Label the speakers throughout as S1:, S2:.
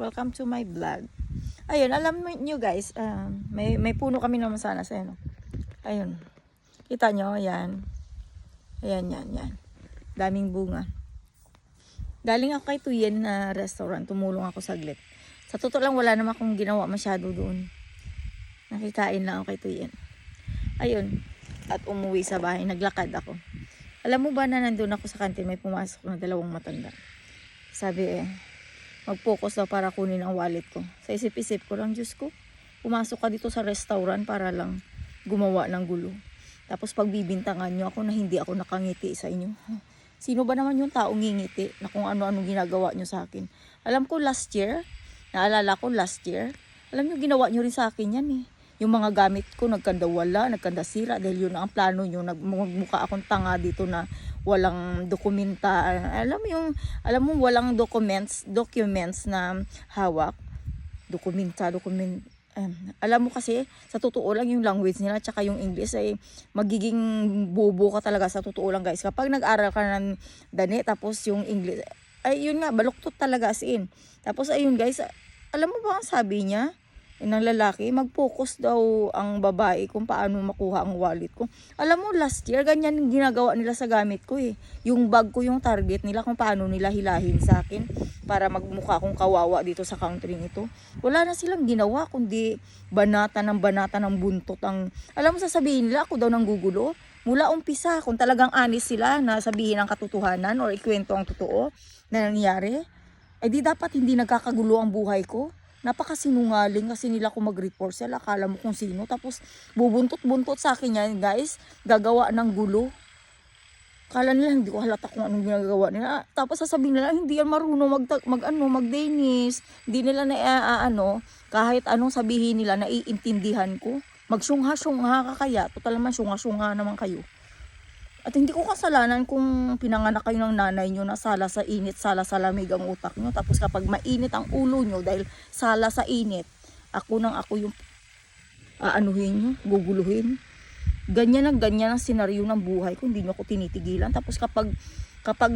S1: Welcome to my vlog. Ayun, alam nyo guys, may puno kami naman sana sa ano. Ayun. Kita nyo, yan. Ayan, yan. Daming bunga. Galing ako kay Tuyen na restaurant. Tumulong ako saglit. Sa totoo lang, wala naman akong ginawa masyado doon. Nakikain lang ako kay Tuyen. Ayun. At umuwi sa bahay. Naglakad ako. Alam mo ba na nandun ako sa kantin, may pumasok na dalawang matanda. Sabi mag-focus daw para kunin ang wallet ko. Sa isip-isip ko lang, Diyos ko, pumasok ka dito sa restaurant para lang gumawa ng gulo. Tapos pagbibintangan nyo ako na hindi ako nakangiti sa inyo. Sino ba naman yung taong ngingiti na kung ano-ano ginagawa nyo sa akin? Alam ko last year, alam nyo ginawa nyo rin sa akin yan eh. Yung mga gamit ko nagkandawala, nagkandasira dahil yun ang plano nyo. Nagmukha akong tanga dito na walang dokumenta. Alam mo walang documents na hawak. Alam mo kasi sa totoo lang yung language nila tsaka yung English ay magiging bobo ka talaga sa totoo lang guys. Kapag nag-aral ka ng dani tapos yung English ay yun nga baluktot talaga as in. Tapos ayun guys, alam mo ba ang sabi niya? Ng lalaki, mag-focus daw ang babae kung paano makuha ang wallet ko. Alam mo, last year, ganyan yung ginagawa nila sa gamit ko eh. Yung bag ko, yung target nila, kung paano nila hilahin sa akin para magmukha akong kawawa dito sa country nito. Wala na silang ginawa, kundi banata ng buntot. Alam mo, sasabihin nila, ako daw nang gugulo. Mula umpisa, kung talagang honest sila na sabihin ang katotohanan or ikwento ang totoo na nangyari, eh di dapat hindi nagkakagulo ang buhay ko. Napakasinungaling kasi nila kung mag-report sila. Akala mo kung sino. Tapos bubuntot-buntot sa akin yan guys. Gagawa ng gulo. Akala nila hindi ko halata kung anong ginagawa nila. Tapos sasabihin nila hindi yan marunong mag-Danish. Hindi nila kahit anong sabihin nila naiintindihan ko. Magsyungha-syungha ka kaya. Total naman syungha-syungha naman kayo. At hindi ko kasalanan kung pinanganak kayo ng nanay nyo na sala sa init, sala sa lamig ang utak nyo. Tapos kapag mainit ang ulo nyo dahil sala sa init, ako yung aanuhin nyo, guguluhin. Ganyan ang senaryo ng buhay ko, hindi nyo ako tinitigilan. Tapos kapag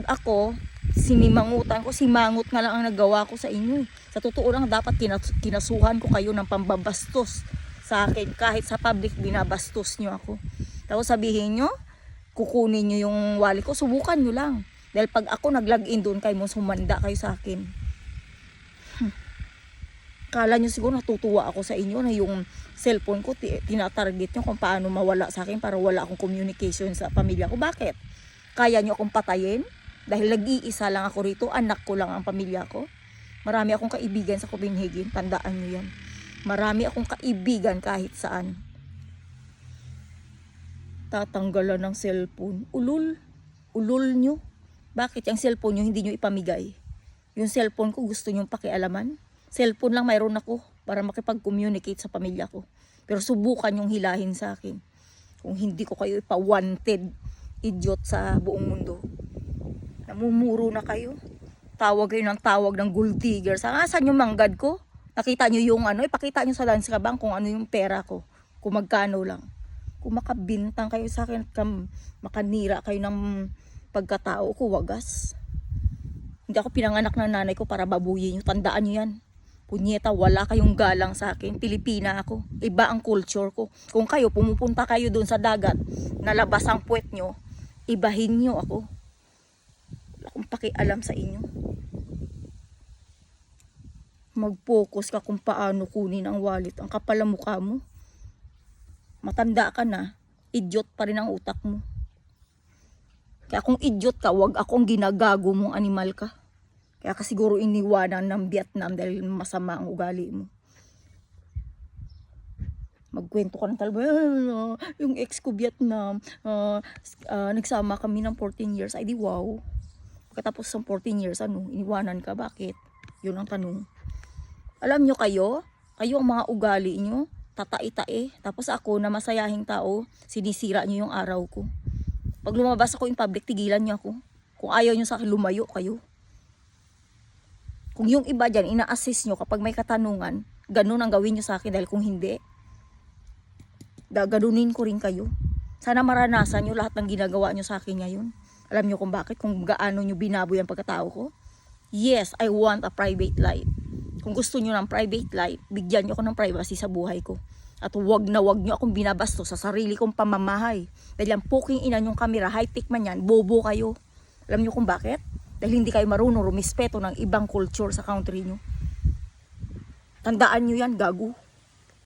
S1: ako, sinimangutan ko, simangot nga lang ang nagawa ko sa inyo. Sa totoo lang, dapat kinasuhan ko kayo ng pambabastos sa akin. Kahit sa public, binabastos nyo ako. Tapos sabihin nyo, kukunin nyo yung wallet ko, subukan nyo lang. Dahil pag ako nag-login doon kayo mo, sumanda kayo sa akin. Kala nyo siguro natutuwa ako sa inyo na yung cellphone ko, tinatarget nyo kung paano mawala sa akin para wala akong communication sa pamilya ko. Bakit? Kaya nyo akong patayin? Dahil nag-iisa lang ako rito, anak ko lang ang pamilya ko. Marami akong kaibigan sa Copenhagen, tandaan nyo yan. Marami akong kaibigan kahit saan. Tatanggalan ng cellphone. Ulul nyo. Bakit yung cellphone nyo hindi nyo ipamigay? Yung cellphone ko gusto nyo pakialaman? Cellphone lang mayroon ako para makipag-communicate sa pamilya ko. Pero subukan yung hilahin sa akin. Kung hindi ko kayo ipa-wanted idiot sa buong mundo. Namumuro na kayo. Tawag kayo ng tawag ng gold digger. Saan yung manggad ko? Nakita nyo yung ipakita nyo sa Danske Bank kung ano yung pera ko. Kung magkano lang. Kung makabintang kayo sa akin, makanira kayo ng pagkatao ko, wagas. Hindi ako pinanganak ng nanay ko para babuyin nyo. Tandaan nyo yan. Punyeta, wala kayong galang sa akin. Pilipina ako. Iba ang culture ko. Kung kayo, pumupunta kayo doon sa dagat, nalabas ang puwet nyo, ibahin nyo ako. Wala akong pakialam sa inyo. Mag-focus ka kung paano kunin ang wallet. Ang kapal ang mukha mo. Matanda ka na, idiot pa rin ang utak mo. Kaya kung idiot ka, wag akong ginagago mong animal ka. Kaya ka siguro iniwanan ng Vietnam dahil masama ang ugali mo. Magkwento ka ng talaga, yung ex ko Vietnam, nagsama kami ng 14 years. Ay di wow. Pagkatapos ng 14 years, iniwanan ka, bakit? Yun ang tanong. Alam nyo kayo ang mga ugali nyo, tatai-tae. Tapos ako na masayahing tao, sinisira nyo yung araw ko. Pag lumabas ako in public, tigilan nyo ako. Kung ayaw nyo sa akin, lumayo kayo. Kung yung iba dyan, ina-assist nyo kapag may katanungan, ganun ang gawin nyo sa akin. Dahil kung hindi, gaganunin ko rin kayo. Sana maranasan nyo lahat ng ginagawa nyo sa akin ngayon. Alam nyo kung bakit? Kung gaano nyo binaboy ang pagkatao ko. Yes, I want a private life. Kung gusto nyo ng private life, bigyan nyo ako ng privacy sa buhay ko. At wag na wag nyo akong binabasto sa sarili kong pamamahay. Dahil ang puking ina nyong kamera, high-tech man yan, bobo kayo. Alam nyo kung bakit? Dahil hindi kayo marunong rumispeto ng ibang culture sa country nyo. Tandaan nyo yan, gago.